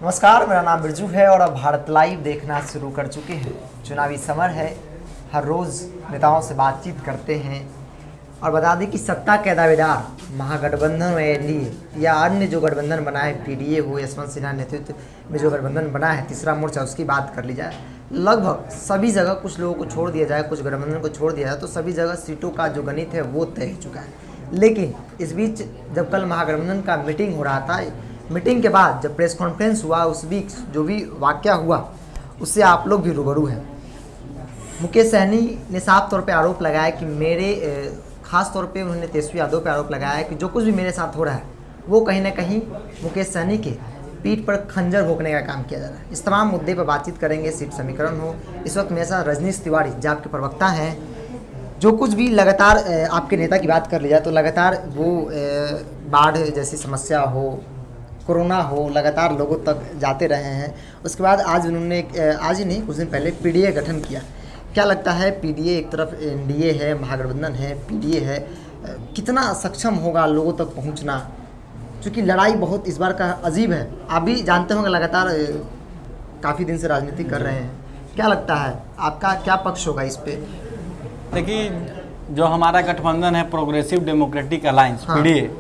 नमस्कार, मेरा नाम बिरजू है और अब भारत लाइव देखना शुरू कर चुके हैं। चुनावी समर है, हर रोज़ नेताओं से बातचीत करते हैं और बता दें कि सत्ता के दावेदार महागठबंधन व एनडीए या अन्य जो गठबंधन बना है, पीडीए हो, यशवंत सिन्हा नेतृत्व में जो गठबंधन बना है तीसरा मोर्चा, उसकी बात कर ली जाए। लगभग सभी जगह कुछ लोगों को छोड़ दिया जाए, कुछ गठबंधन को छोड़ दिया जाए तो सभी जगह सीटों का जो गणित है वो तय हो चुका है। लेकिन इस बीच जब कल महागठबंधन का मीटिंग हो रहा था, मीटिंग के बाद जब प्रेस कॉन्फ्रेंस हुआ, उस बीच जो भी वाकया हुआ उससे आप लोग भी रूबरू हैं। मुकेश सहनी ने साफ तौर पे आरोप लगाया कि मेरे खास तौर पे उन्होंने तेजस्वी यादव पे आरोप लगाया कि जो कुछ भी मेरे साथ हो रहा है वो कहीं ना कहीं मुकेश सहनी के पीठ पर खंजर भोंकने का काम किया जा रहा है। इस तमाम मुद्दे पर बातचीत करेंगे, सीट समीकरण हो। इस वक्त मेरे साथ रजनीश तिवारी जो आपके प्रवक्ता हैं, जो कुछ भी लगातार आपके नेता की बात कर ली जाए तो लगातार वो बाढ़ जैसी समस्या हो, कोरोना हो, लगातार लोगों तक जाते रहे हैं। उसके बाद आज उन्होंने आज ही नहीं कुछ दिन पहले पीडीए गठन किया। क्या लगता है, पीडीए एक तरफ एनडीए है, महागठबंधन है, पीडीए है, कितना सक्षम होगा लोगों तक पहुंचना? क्योंकि लड़ाई बहुत इस बार का अजीब है। आप भी जानते होंगे, लगातार काफ़ी दिन से राजनीति कर रहे हैं। क्या लगता है, आपका क्या पक्ष होगा इस पे? देखिए, जो हमारा गठबंधन है प्रोग्रेसिव डेमोक्रेटिक अलायंस, पीडीए,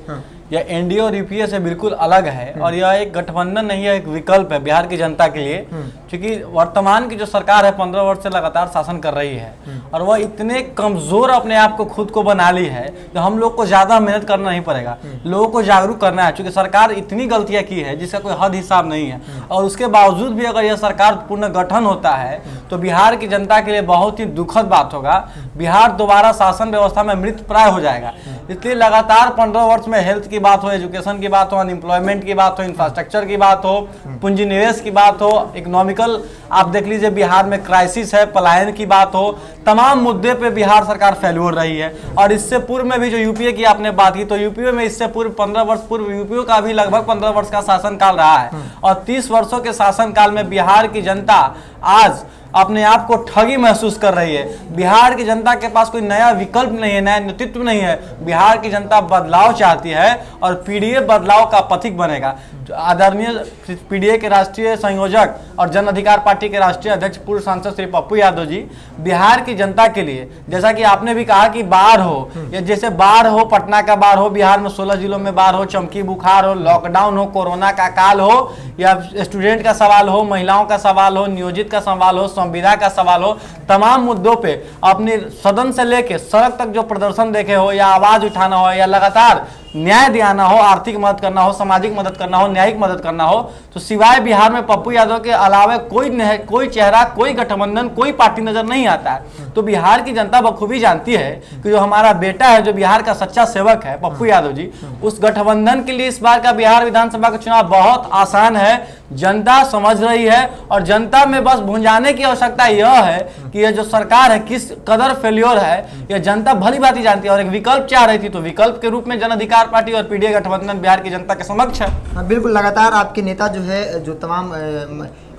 यह एनडीए और यूपीए से बिल्कुल अलग है और यह एक गठबंधन नहीं है, एक विकल्प है बिहार की जनता के लिए। क्योंकि वर्तमान की जो सरकार है 15 वर्ष से लगातार शासन कर रही है और वह इतने कमजोर अपने आप को खुद को बना ली है तो हम लोग को ज्यादा मेहनत करना नहीं पड़ेगा, लोगों को जागरूक करना है। क्योंकि सरकार इतनी गलतियां की है जिसका कोई हद हिसाब नहीं है और उसके बावजूद भी अगर यह सरकार पूर्ण गठन होता है तो बिहार की जनता के लिए बहुत ही दुखद बात होगा। बिहार दोबारा शासन व्यवस्था में मृत प्राय हो जाएगा। इसलिए लगातार 15 वर्ष में हेल्थ की बात हो, एजुकेशन की बात हो, अनएम्प्लॉयमेंट की बात हो, इंफ्रास्ट्रक्चर की बात हो, पूंजी निवेश की बात हो, इकोनॉमिकल आप देख लीजिए बिहार में क्राइसिस है, पलायन की बात हो, तमाम मुद्दे पे बिहार सरकार फेल्योर रही है। और इससे पूर्व में भी जो यूपीए की आपने बात की तो यूपीए में इससे पूर्व 15 वर्ष पूर्व यूपीए का भी लगभग 15 वर्ष का शासनकाल रहा है और 30 वर्षों के शासनकाल में बिहार की जनता आज अपने आप को ठगी महसूस कर रही है। बिहार की जनता के पास कोई नया विकल्प नहीं है, नया नेतृत्व नहीं है। बिहार की जनता बदलाव चाहती है और पीडीए बदलाव का पथिक बनेगा। आदरणीय पीडीए के राष्ट्रीय संयोजक और जन अधिकार पार्टी के राष्ट्रीय अध्यक्ष पूर्व सांसद श्री पप्पू यादव जी बिहार की जनता के लिए, जैसा कि आपने भी कहा कि बाढ़ हो या जैसे बाढ़ हो, पटना का बाढ़ हो, बिहार में 16 जिलों में बाढ़ हो, चमकी बुखार हो, लॉकडाउन हो, कोरोना का काल हो या स्टूडेंट का सवाल हो, महिलाओं का सवाल हो, नियोजित का सवाल हो, संविदा का सवाल हो, तमाम मुद्दों पे अपने सदन से लेके सड़क तक जो प्रदर्शन देखे हो या आवाज उठाना हो या लगातार न्याय दिलाना हो, आर्थिक मदद करना हो, सामाजिक मदद करना हो, न्यायिक मदद करना हो, तो सिवाय बिहार में पप्पू यादव के अलावा कोई चेहरा, कोई गठबंधन, कोई पार्टी नजर नहीं आता है। तो बिहार की जनता बखूबी जानती है कि जो हमारा बेटा है, जो बिहार का सच्चा सेवक है पप्पू यादव जी, उस गठबंधन के लिए इस बार का बिहार विधानसभा का चुनाव बहुत आसान है। जनता समझ रही है और जनता में बस भुंजाने की आवश्यकता यह है कि यह जो सरकार है किस कदर फेल्योर है, यह जनता भली भांति जानती है और एक विकल्प चाह रही थी। तो विकल्प के रूप में जन अधिकार पार्टी और पीडीए गठबंधन बिहार की जनता के समक्ष है। हाँ, बिल्कुल। लगातार आपके नेता जो है, जो तमाम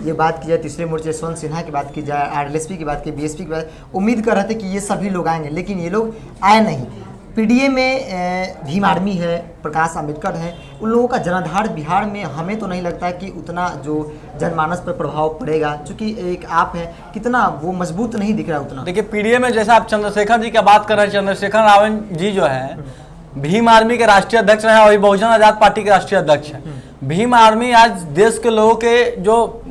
ये बात की जाए तीसरे मोर्चे यशवंत सिन्हा की बात की जाए, आरएलएसपी की बात की, बीएसपी की बात, उम्मीद कर रहे थे कि ये सभी लोग आएंगे, लेकिन ये लोग आए नहीं। पीडीए में भीम आर्मी है, प्रकाश आंबेडकर है, उन लोगों का जनाधार बिहार में हमें तो नहीं लगता है कि उतना जो जनमानस पर प्रभाव पड़ेगा। क्योंकि एक आप है, कितना वो मजबूत नहीं दिख रहा उतना। देखिए, पीडीए में जैसा आप चंद्रशेखर जी का बात कर रहे हैं, चंद्रशेखर रावण जी जो है भीम आर्मी के राष्ट्रीय अध्यक्ष रहे और बहुजन आजाद पार्टी के राष्ट्रीय अध्यक्ष है। भीम आर्मी आज देश के लोगों के जो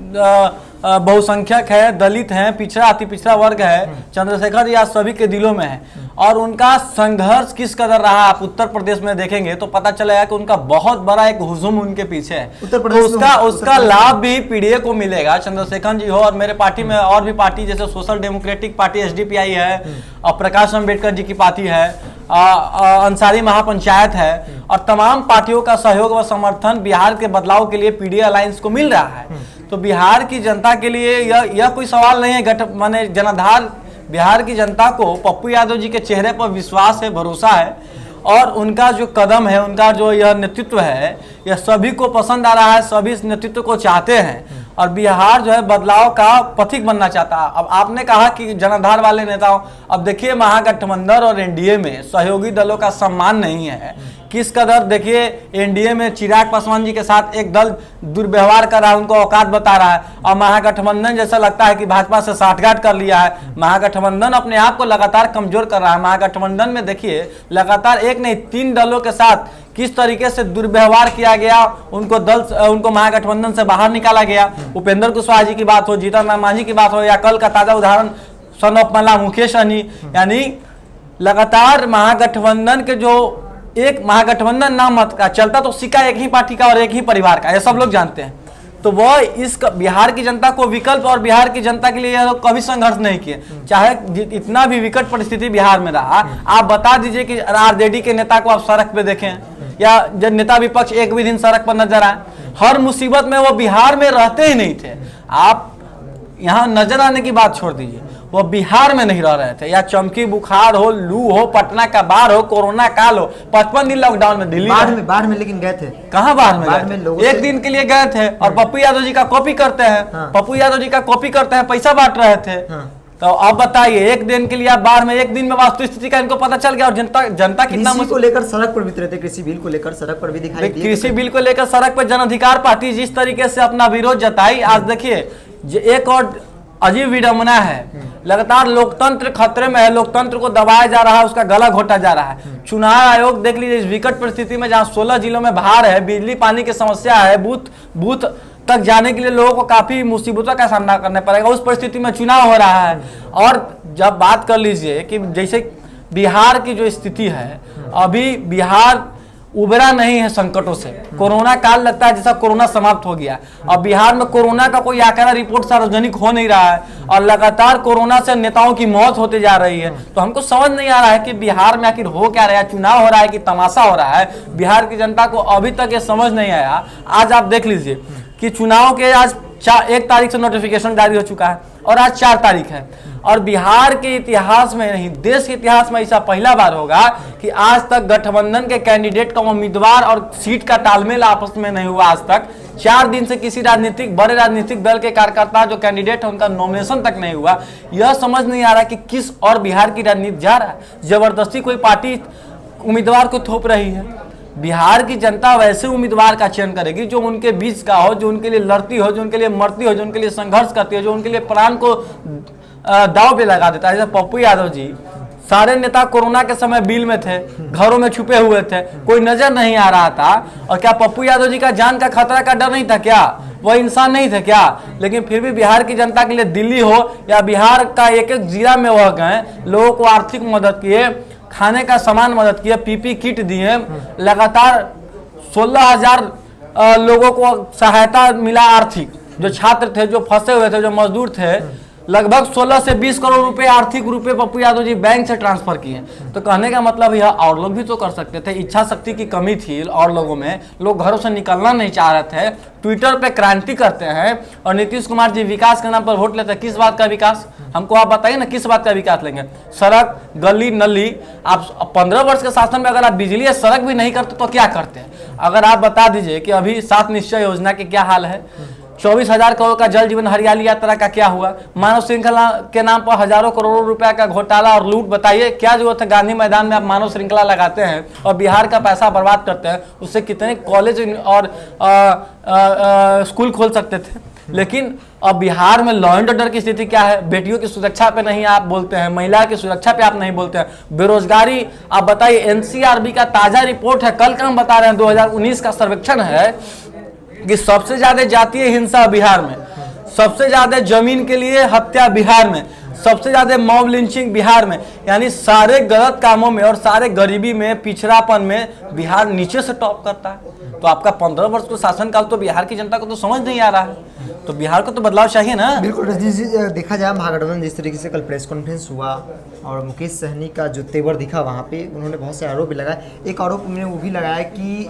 बहुसंख्यक है, दलित हैं, पिछड़ा अति पिछड़ा वर्ग है, चंद्रशेखर जी आज सभी के दिलों में है और उनका संघर्ष किस कदर रहा आप उत्तर प्रदेश में देखेंगे तो पता चलेगा कि उनका बहुत बड़ा एक हुजूम उनके पीछे है। उत्तर प्रदेश तो उसका लाभ भी पीडीए को मिलेगा। चंद्रशेखर जी हो और मेरे पार्टी में और भी पार्टी जैसे सोशल डेमोक्रेटिक पार्टी एसडीपीआई है और प्रकाश आंबेडकर जी की पार्टी है, अंसारी महापंचायत है और तमाम पार्टियों का सहयोग व समर्थन बिहार के बदलाव के लिए पीडीए अलायंस को मिल रहा है। तो बिहार की जनता के लिए यह कोई सवाल नहीं है। माने जनाधार बिहार की जनता को पप्पू यादव जी के चेहरे पर विश्वास है, भरोसा है और उनका जो कदम है, उनका जो यह नेतृत्व है, यह सभी को पसंद आ रहा है, सभी इस नेतृत्व को चाहते हैं और बिहार जो है बदलाव का पथिक बनना चाहता है। अब आपने कहा कि जनाधार वाले नेताओं, अब देखिए महागठबंधन और एनडीए में सहयोगी दलों का सम्मान नहीं है। किस कदर देखिए एनडीए में चिराग पासवान जी के साथ एक दल दुर्व्यवहार कर रहा है, उनको औकात बता रहा है, और महागठबंधन जैसा लगता है कि भाजपा से साठगांठ कर लिया है। महागठबंधन अपने आप को लगातार कमजोर कर रहा है। महागठबंधन में देखिए लगातार एक नहीं 3 दलों के साथ किस तरीके से दुर्व्यवहार किया गया, उनको महागठबंधन से बाहर निकाला गया। उपेंद्र कुशवाहा जी की बात हो, जीतन राम मांझी की बात हो, या कल का ताजा उदाहरण सन ऑफ मला मुकेश सहनी, यानी लगातार महागठबंधन के जो एक महागठबंधन नाम मत का चलता तो सिक्का एक ही पार्टी का और एक ही परिवार का, ये सब लोग जानते हैं। तो वह इस बिहार की जनता को विकल्प और बिहार की जनता के लिए यह लोग कभी संघर्ष नहीं किए, चाहे इतना भी विकट परिस्थिति बिहार में रहा। आप बता दीजिए कि आरजेडी के नेता को आप सड़क पे देखें या जब नेता विपक्ष एक भी दिन सड़क पर नजर आए, हर मुसीबत में वो बिहार में रहते ही नहीं थे। आप यहाँ नजर आने की बात छोड़ दीजिए, वो बिहार में नहीं रह रहे थे। या चमकी बुखार हो, लू हो, पटना का बाढ़ हो, कोरोना काल हो, 55 दिन लॉकडाउन में दिल्ली बाढ़ में लेकिन गए थे। कहाँ बाढ़ में गए? एक दिन के लिए गए थे और पप्पू यादव जी का कॉपी करते हैं। पप्पू यादव जी का कॉपी करते हैं, पैसा बांट रहे थे। तो अब बताइए एक दिन के लिए आप बाढ़ में, एक दिन में वास्तु स्थिति का इनको पता चल गया। और जनता कितना को लेकर सड़क पर भी उतरे थे, कृषि बिल को लेकर सड़क पर भी दिखाई दिए। कृषि बिल को लेकर सड़क पर जन अधिकार पार्टी जिस तरीके से अपना विरोध जताई, आज देखिए एक और अजीब विडंबना है। लगातार लोकतंत्र खतरे में है, लोकतंत्र को दबाया जा रहा है, उसका गला घोटा जा रहा है। चुनाव आयोग देख लीजिए इस विकट परिस्थिति में, जहां 16 जिलों में बाढ़ है, बिजली पानी की समस्या है, बूथ तक जाने के लिए लोगों को काफी मुसीबतों का सामना करना पड़ेगा, उस परिस्थिति में चुनाव हो रहा है। और जब बात कर लीजिए कि जैसे बिहार की जो स्थिति है, अभी बिहार उबरा नहीं है संकटों से। कोरोना काल लगता है जैसा कोरोना समाप्त हो गया। अब बिहार में कोरोना का कोई आंकड़ा रिपोर्ट सार्वजनिक हो नहीं रहा है और लगातार कोरोना से नेताओं की मौत होते जा रही है। तो हमको समझ नहीं आ रहा है कि बिहार में आखिर हो क्या रहा है, चुनाव हो रहा है कि तमाशा हो रहा है। बिहार की जनता को अभी तक ये समझ नहीं आया। आज आप देख लीजिए कि चुनाव के आज 1 तारीख से नोटिफिकेशन जारी हो चुका है और आज 4 तारीख है। और बिहार के इतिहास में नहीं, देश के इतिहास में ऐसा पहला बार होगा कि आज तक गठबंधन के कैंडिडेट का उम्मीदवार और सीट का तालमेल आपस में नहीं हुआ। आज तक 4 दिन से किसी बड़े राजनीतिक दल के कार्यकर्ता जो कैंडिडेट है उनका नॉमिनेशन तक नहीं हुआ। यह समझ नहीं आ रहा कि किस और बिहार की राजनीति जा रहा है। जबरदस्ती कोई पार्टी उम्मीदवार को थोप रही है। बिहार की जनता वैसे उम्मीदवार का चयन करेगी जो उनके बीच का हो, जो उनके लिए लड़ती हो, जो उनके लिए मरती हो, जो उनके लिए संघर्ष करती हो, जो उनके लिए प्राण को दाव पे लगा देता है। जैसे पप्पू यादव जी, सारे नेता कोरोना के समय बिल में थे, घरों में छुपे हुए थे, कोई नजर नहीं आ रहा था। और क्या पप्पू यादव जी का जान का खतरा का डर नहीं था क्या? वह इंसान नहीं थे क्या? लेकिन फिर भी बिहार की जनता के लिए दिल्ली हो या बिहार का एक एक जिला में वह गए, लोगों को आर्थिक मदद किए, खाने का सामान मदद किया, पीपी किट दिए, लगातार 16,000 लोगों को सहायता मिला आर्थिक। जो छात्र थे, जो फंसे हुए थे, जो मजदूर थे, लगभग 16 से 20 करोड़ रुपए आर्थिक रूपे पप्पू यादव जी बैंक से ट्रांसफर किए। तो कहने का मतलब यह और लोग भी तो कर सकते थे। इच्छा शक्ति की कमी थी और लोगों में, लोग घरों से निकलना नहीं चाह रहे थे। ट्विटर पे क्रांति करते हैं और नीतीश कुमार जी विकास के नाम पर वोट लेते हैं। किस बात का विकास? हमको आप बताइए ना, किस बात का विकास लेंगे? सड़क, गली, नली। आप 15 वर्ष के शासन में अगर आप बिजली या सड़क भी नहीं करते तो क्या करते हैं? अगर आप बता दीजिए कि अभी 7 निश्चय योजना के क्या हाल है, 24,000 करोड़ का जल जीवन हरियाली यात्रा का क्या हुआ, मानव श्रृंखला के नाम पर हजारों करोड़ों रुपए का घोटाला और लूट। बताइए क्या जरूरत है? गांधी मैदान में आप मानव श्रृंखला लगाते हैं और बिहार का पैसा बर्बाद करते हैं, उससे कितने कॉलेज और स्कूल खोल सकते थे। लेकिन अब बिहार में लॉ एंड ऑर्डर की स्थिति क्या है? बेटियों की सुरक्षा पे नहीं आप बोलते हैं, महिला की सुरक्षा पे आप नहीं बोलते हैं, बेरोजगारी आप बताइए। एनसीआरबी का ताजा रिपोर्ट है, कल का हम बता रहे हैं, 2019 का सर्वेक्षण है कि सबसे ज्यादा जातीय हिंसा बिहार में, सबसे ज्यादा जमीन के लिए हत्या बिहार में, सबसे ज्यादा मॉब लिंचिंग बिहार में। यानी सारे गलत कामों में और सारे गरीबी में, पिछड़ापन में बिहार नीचे से टॉप करता है। तो आपका 15 वर्ष का शासनकाल तो बिहार की जनता को तो समझ नहीं आ रहा है। तो बिहार को तो बदलाव चाहिए ना। बिल्कुल रजनीश जी, देखा जाए महागठबंधन जिस तरीके से कल प्रेस कॉन्फ्रेंस हुआ और मुकेश सहनी का जो तेवर दिखा वहाँ पे, उन्होंने बहुत से आरोप भी लगाए। एक आरोप उन्होंने वो भी लगाया कि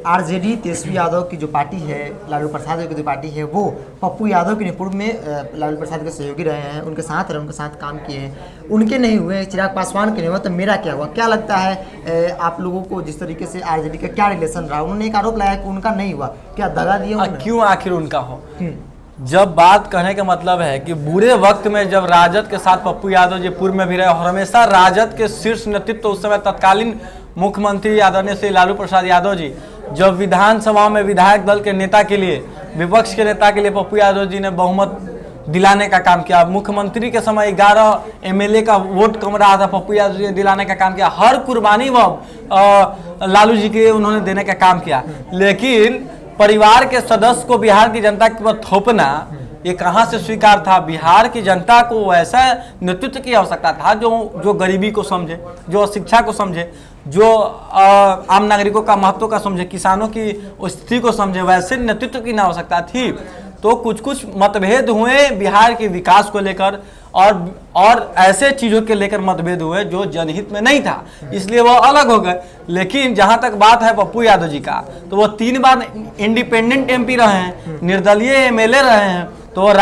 आरजेडी तेजस्वी यादव की जो पार्टी है, लालू प्रसाद की जो पार्टी है, वो पप्पू यादव के पूर्व में लालू प्रसाद के सहयोगी रहे हैं, उनके साथ रहे, उनके साथ काम किए हैं, उनके नहीं हुए, चिराग पासवान के नहीं हुआ, तो मेरा क्या हुआ? क्या लगता है आप लोगों को जिस तरीके से आरजेडी का क्या रिलेशन रहा? उन्होंने एक आरोप लगाया कि उनका नहीं हुआ, क्या दगा दिया? क्यों आखिर उनका हो? जब बात कहने का मतलब है कि बुरे वक्त में जब राजद के साथ पप्पू यादव जी पूर्व में भी रहे और हमेशा राजद के शीर्ष नेतृत्व उस समय तत्कालीन मुख्यमंत्री आदरणीय श्री लालू प्रसाद यादव जी जब विधानसभा में विधायक दल के नेता के लिए, विपक्ष के नेता के लिए पप्पू यादव जी ने बहुमत दिलाने का काम किया। मुख्यमंत्री के समय 11 एमएलए का वोट कम रहा था, पप्पू यादव जी ने दिलाने का काम किया। हर कुर्बानी वह लालू जी के उन्होंने देने का काम किया। लेकिन परिवार के सदस्य को बिहार की जनता के ऊपर थोपना ये कहाँ से स्वीकार था? बिहार की जनता को ऐसा नेतृत्व की आवश्यकता था जो गरीबी को समझे, जो शिक्षा को समझे, जो आम नागरिकों का महत्व का समझे, किसानों की स्थिति को समझे। वैसे नेतृत्व की आवश्यकता थी। तो कुछ कुछ मतभेद हुए बिहार के विकास को लेकर और ऐसे चीज़ों के लेकर मतभेद हुए जो जनहित में नहीं था, इसलिए वो अलग हो गए। लेकिन जहां तक बात है पप्पू यादव जी का, तो वो 3 बार इंडिपेंडेंट एमपी रहे हैं, निर्दलीय एमएलए रहे हैं। तो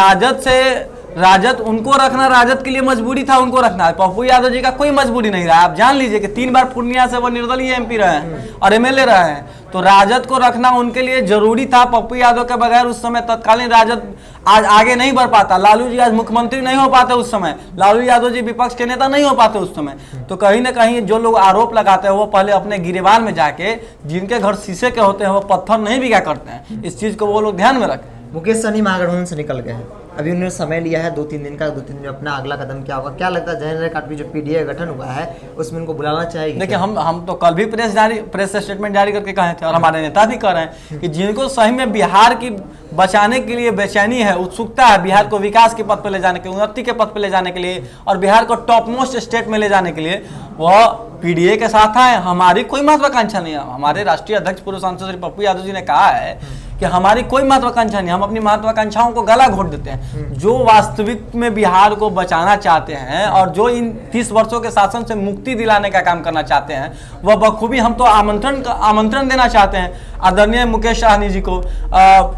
राजद उनको रखना, राजद के लिए मजबूरी था उनको रखना है। पप्पू यादव जी का कोई मजबूरी नहीं रहा। आप जान लीजिए कि 3 बार पूर्णिया से वो निर्दलीय एमपी रहे हैं और एमएलए रहे हैं। तो राजद को रखना उनके लिए जरूरी था। पप्पू यादव के बगैर उस समय तत्कालीन राजद आज आगे नहीं बढ़ पाता। लालू जी आज मुख्यमंत्री नहीं हो पाते उस समय, लालू यादव जी विपक्ष के नेता नहीं हो पाते उस समय। तो कहीं ना कहीं जो लोग आरोप लगाते हैं वो पहले अपने गिरेबान में जाके, जिनके घर शीशे के होते हैं वो पत्थर नहीं भिगा करते हैं। इस चीज को वो लोग ध्यान में रखें। मुकेश सहनी महागठबंधन से निकल गए हैं, अभी उन्होंने समय लिया है 2-3 दिन का, 2-3 दिन में अपना अगला कदम क्या होगा? क्या लगता है जयेंद्र काटवी जो पीडीए गठन हुआ है उसमें उनको बुलाना चाहिए? देखिए, हम तो कल भी प्रेस स्टेटमेंट जारी करके कहे थे और हमारे नेता भी कह रहे हैं कि जिनको सही में बिहार की बचाने के लिए बेचैनी है, उत्सुकता है, बिहार को विकास के पथ पर ले जाने के, उन्नति के पथ पर ले जाने के लिए और बिहार को टॉप मोस्ट स्टेट में ले जाने के लिए, वह पीडीए के साथ है। हमारी कोई महत्वाकांक्षा नहीं है। हमारे राष्ट्रीय अध्यक्ष पूर्व सांसद श्री पप्पू यादव जी ने कहा है कि हमारी कोई महत्वाकांक्षा नहीं, हम अपनी महत्वाकांक्षाओं को गला घोट देते हैं। जो वास्तविक में बिहार को बचाना चाहते हैं और जो इन 30 वर्षों के शासन से मुक्ति दिलाने का काम करना चाहते हैं, वह बखूबी हम तो आमंत्रण देना चाहते हैं आदरणीय मुकेश सहनी जी को,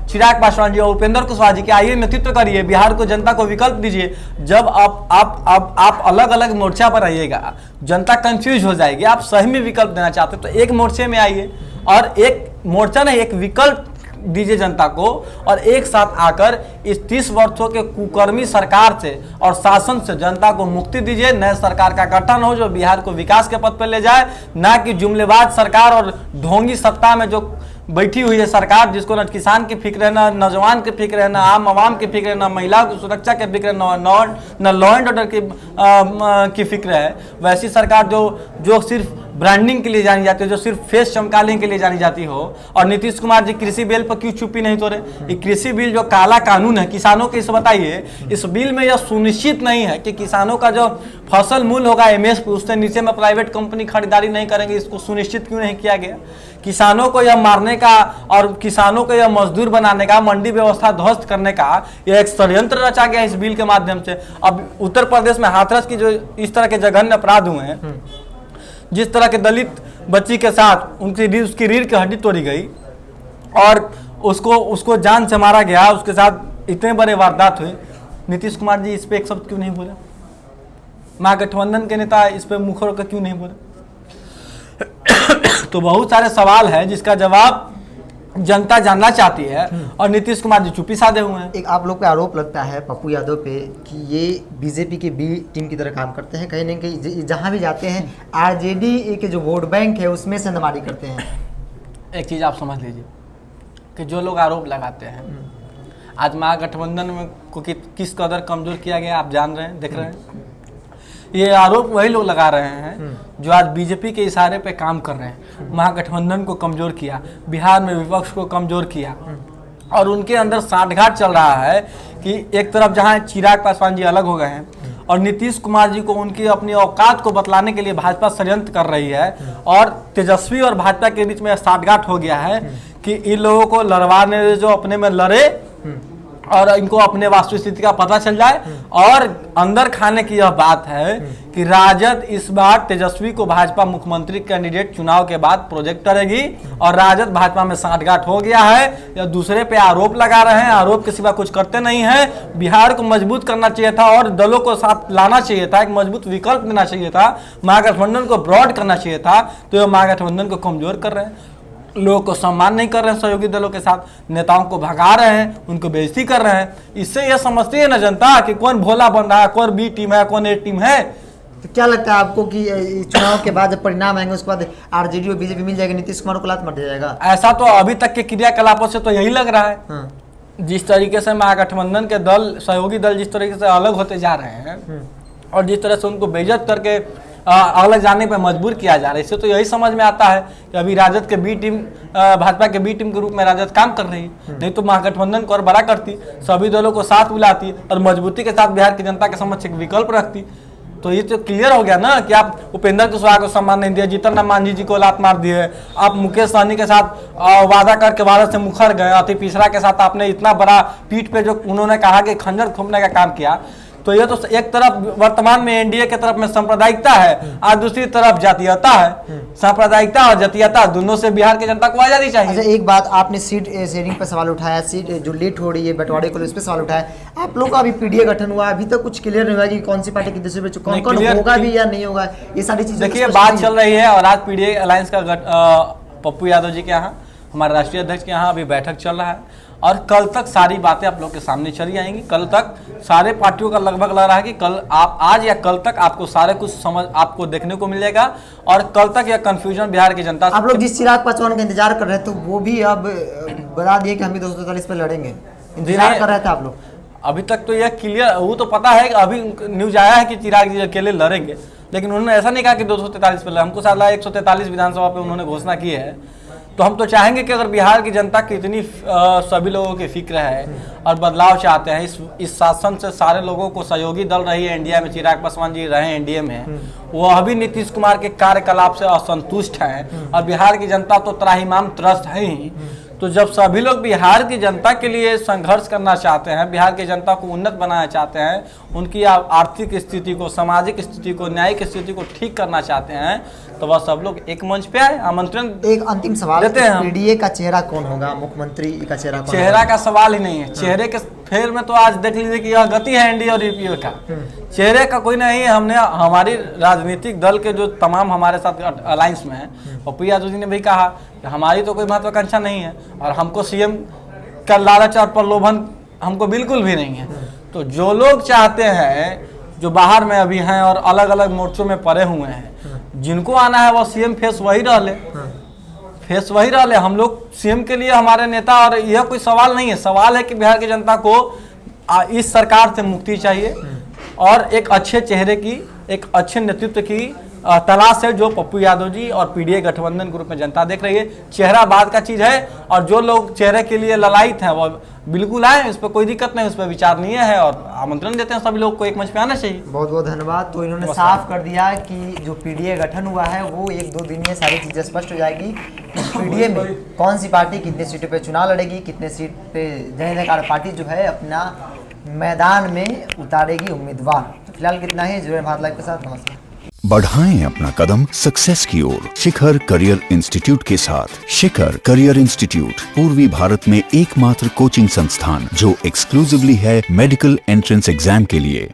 चिराग पासवान जी और उपेंद्र कुशवाहा जी के, आइए नेतृत्व करिए, बिहार को, जनता को विकल्प दीजिए। जब आप अलग अलग मोर्चा पर आइएगा, जनता कंफ्यूज हो जाएगी। आप सही में विकल्प देना चाहते हो तो एक मोर्चे में आइए और एक मोर्चा नहीं, एक विकल्प दीजिए जनता को और एक साथ आकर इस 30 वर्षों के कुकर्मी सरकार से और शासन से जनता को मुक्ति दीजिए। नए सरकार का गठन हो जो बिहार को विकास के पथ पर ले जाए, ना कि जुमलेबाज सरकार और ढोंगी सत्ता में जो बैठी हुई है सरकार, जिसको न किसान की फिक्र है, न नौजवान की फिक्र है, न आम आवाम की फिक्र है, न महिलाओं की सुरक्षा की फिक्र है, न लॉ एंड ऑर्डर की फिक्र है। वैसी सरकार जो सिर्फ ब्रांडिंग के लिए जानी जाती है, जो सिर्फ फेस चमकाने के लिए जानी जाती हो। और नीतीश कुमार जी कृषि बिल पर क्यों चुप्पी नहीं तोड़े? ये कृषि बिल जो काला कानून है किसानों के, इस बताइए, इस बिल में यह सुनिश्चित नहीं है कि किसानों का जो फसल मूल्य होगा एमएसपी, उससे नीचे में प्राइवेट कंपनी खरीदारी नहीं करेंगे। इसको सुनिश्चित क्यों नहीं किया गया? किसानों को यह मारने का और किसानों को यह मजदूर बनाने का, मंडी व्यवस्था ध्वस्त करने का यह एक षड्यंत्र रचा गया इस बिल के माध्यम से। अब उत्तर प्रदेश में हाथरस की जो इस तरह के जघन्य अपराध हुए हैं, जिस तरह के दलित बच्ची के साथ उसकी रीढ़ की हड्डी तोड़ी गई और उसको जान से मारा गया, उसके साथ इतने बड़े वारदात हुए, नीतीश कुमार जी इस पे एक शब्द क्यों नहीं बोले? महागठबंधन के नेता इस पे मुख होकर क्यों नहीं बोले? तो बहुत सारे सवाल है जिसका जवाब जनता जानना चाहती है और नीतीश कुमार जी चुप्पी साधे हुए हैं। एक आप लोग पे आरोप लगता है पप्पू यादव पे कि ये बीजेपी के बी टीम की तरह काम करते हैं, कहीं ना कहीं जहां भी जाते हैं आरजेडी के जो वोट बैंक है उसमें संदमारी करते हैं। एक चीज़ आप समझ लीजिए कि जो लोग आरोप लगाते हैं, आज महागठबंधन में को किस कदर कमजोर किया गया आप जान रहे हैं, देख रहे हैं। ये आरोप वही लोग लगा रहे हैं जो आज बीजेपी के इशारे पे काम कर रहे हैं। महागठबंधन को कमजोर किया, बिहार में विपक्ष को कमजोर किया और उनके अंदर साठगांठ चल रहा है कि एक तरफ जहां चिराग पासवान जी अलग हो गए हैं और नीतीश कुमार जी को उनकी अपनी औकात को बतलाने के लिए भाजपा षड्यंत्र कर रही है और तेजस्वी और भाजपा के बीच में साठगांठ हो गया है कि इन लोगों को लड़वाने जो अपने में लड़े और इनको अपने वास्तविक स्थिति का पता चल जाए। और अंदर खाने की यह बात है कि राजद इस बार तेजस्वी को भाजपा मुख्यमंत्री कैंडिडेट चुनाव के बाद प्रोजेक्ट करेगी और राजद भाजपा में साठगांठ हो गया है। या दूसरे पे आरोप लगा रहे हैं, आरोप के सिवा कुछ करते नहीं है। बिहार को मजबूत करना चाहिए था और दलों को साथ लाना चाहिए था, एक मजबूत विकल्प देना चाहिए था, महागठबंधन को ब्रॉड करना चाहिए था। तो ये महागठबंधन को कमजोर कर रहे हैं, लोगों को सम्मान नहीं कर रहे हैं, सहयोगी दलों के साथ नेताओं को भगा रहे हैं, उनको बेइज्जती कर रहे हैं। इससे यह समझती है ना जनता कि कौन भोला बन रहा है, कौन बी टीम है, कौन ए टीम है। तो क्या लगता है आपको कि चुनाव के बाद जब परिणाम आएंगे उसके बाद आरजेडी और बीजेपी मिल जाएगी, नीतीश कुमार को लात मार दिया जाएगा? ऐसा तो अभी तक के क्रियाकलापों से तो यही लग रहा है। हाँ। जिस तरीके से महागठबंधन के दल, सहयोगी दल जिस तरीके से अलग होते जा रहे हैं और जिस तरह से उनको बेइज्जत करके अलग जाने पर मजबूर किया जा रहा है, इससे तो यही समझ में आता है कि अभी राजद के बी टीम, भाजपा के बी टीम के रूप में राजद काम कर रही है। नहीं तो महागठबंधन को और बड़ा करती, सभी दलों को साथ बुलाती और मजबूती के साथ बिहार की जनता के समक्ष एक विकल्प रखती। तो ये तो क्लियर हो गया ना कि आप उपेंद्र कुशवाहा को सम्मान नहीं दिया, जीतन राम मांझी जी को लात मार दिए, आप मुकेश सहनी के साथ वादा करके भारत से मुखर गए, अति पिछड़ा के साथ आपने इतना बड़ा पीठ पे जो उन्होंने कहा कि खंजर थोपने का काम किया। तो ये तो एक तरफ वर्तमान में एनडीए के तरफ में सांप्रदायिकता है, आज दूसरी तरफ जातीयता है। सांप्रदायिकता और जातीयता दोनों से बिहार की जनता को आजादी चाहिए। अच्छा, एक बात आपने सीट शेयरिंग पर सवाल उठाया, सीट जो लेट हो रही है बंटवारे को, उस पर सवाल उठाया। आप लोग का अभी पीडीए गठन हुआ, अभी तक कुछ क्लियर नहीं हुआ कि कौन सी पार्टी कितने सीट पे कौन कौन होगा भी या नहीं होगा, ये सारी चीजें देखिए बात चल रही है। और आज पीडीए अलायंस का पप्पू यादव जी के यहाँ, हमारे राष्ट्रीय अध्यक्ष के यहाँ अभी बैठक चल रहा है और कल तक सारी बातें आप लोग के सामने चली आएंगी। कल तक सारे पार्टियों का लगभग लग रहा है कि कल आप आज या कल तक आपको सारे कुछ समझ आपको देखने को मिल जाएगा और कल तक यह कंफ्यूजन बिहार की जनता। आप लोग जिस चिराग पासवान का इंतजार कर रहे थे वो भी अब बता दिए कि हम भी 243 पे लड़ेंगे, इंतजार कर रहे थे आप लोग? अभी तक तो यह क्लियर, वो तो पता है कि अभी न्यूज आया है कि चिराग जी अकेले लड़ेंगे, लेकिन उन्होंने ऐसा नहीं कहा कि 243 पे। हमको साला 143 विधानसभा पे उन्होंने घोषणा की है। तो हम तो चाहेंगे कि अगर बिहार की जनता की इतनी सभी लोगों की फिक्र है और बदलाव चाहते हैं, इस शासन से सारे लोगों को सहयोगी दल रही है एनडीए में, चिराग पासवान जी रहे एनडीए में, वो अभी नीतीश कुमार के कार्यकलाप से असंतुष्ट हैं और बिहार की जनता तो त्राहिमाम त्रस्त है ही। तो जब सभी लोग बिहार की जनता के लिए संघर्ष करना चाहते हैं, बिहार की जनता को उन्नत बनाना चाहते हैं, उनकी आर्थिक स्थिति को, सामाजिक स्थिति को, न्यायिक स्थिति को ठीक करना चाहते हैं, तो वह सब लोग एक मंच पे आए, आमंत्रण। एक अंतिम सवाल देते हैं, पीडीए का चेहरा कौन होगा, मुख्यमंत्री का चेहरा? चेहरा का सवाल ही नहीं है। चेहरे के फेर में तो आज देख लीजिए कि यह गति है एनडीए और यूपीए का। चेहरे का कोई नहीं है। हमने हमारी राजनीतिक दल के जो तमाम हमारे साथ अलायंस में है, पप्पू यादव जी ने भी कहा कि हमारी तो कोई महत्वाकांक्षा नहीं है और हमको सीएम का लालच और प्रलोभन हमको बिल्कुल भी नहीं है। तो जो लोग चाहते हैं, जो बाहर में अभी हैं और अलग अलग मोर्चों में पड़े हुए हैं, जिनको आना है वो सीएम फेस वही रह ले, फेस वही रह ले। हम लोग सीएम के लिए हमारे नेता, और यह कोई सवाल नहीं है, सवाल है कि बिहार की जनता को इस सरकार से मुक्ति चाहिए और एक अच्छे चेहरे की, एक अच्छे नेतृत्व की तलाश है, जो पप्पू यादव जी और पीडीए गठबंधन ग्रुप में जनता देख रही है। चेहरा बाद का चीज है और जो लोग चेहरे के लिए ललायित हैं वो बिल्कुल आए, इस पर कोई दिक्कत नहीं, उस पर विचारणीय है और आमंत्रण देते हैं सभी लोग को एक मंच पे आना चाहिए। बहुत बहुत धन्यवाद। तो इन्होंने साफ कर दिया कि जो पीडीए गठन हुआ है वो 1-2 दिन में सारी चीजें स्पष्ट हो जाएगी। पीडीए में कौन सी पार्टी कितने सीटों पे चुनाव लड़ेगी, कितने सीट पे जय जयकार पार्टी जो है अपना मैदान में उतारेगी उम्मीदवार। तो फिलहाल कितना ही, जुड़े भारत लाइव के साथ। नमस्कार। बढ़ाएं अपना कदम सक्सेस की ओर शिखर करियर इंस्टीट्यूट के साथ। शिखर करियर इंस्टीट्यूट पूर्वी भारत में एकमात्र कोचिंग संस्थान जो एक्सक्लूसिवली है मेडिकल एंट्रेंस एग्जाम के लिए।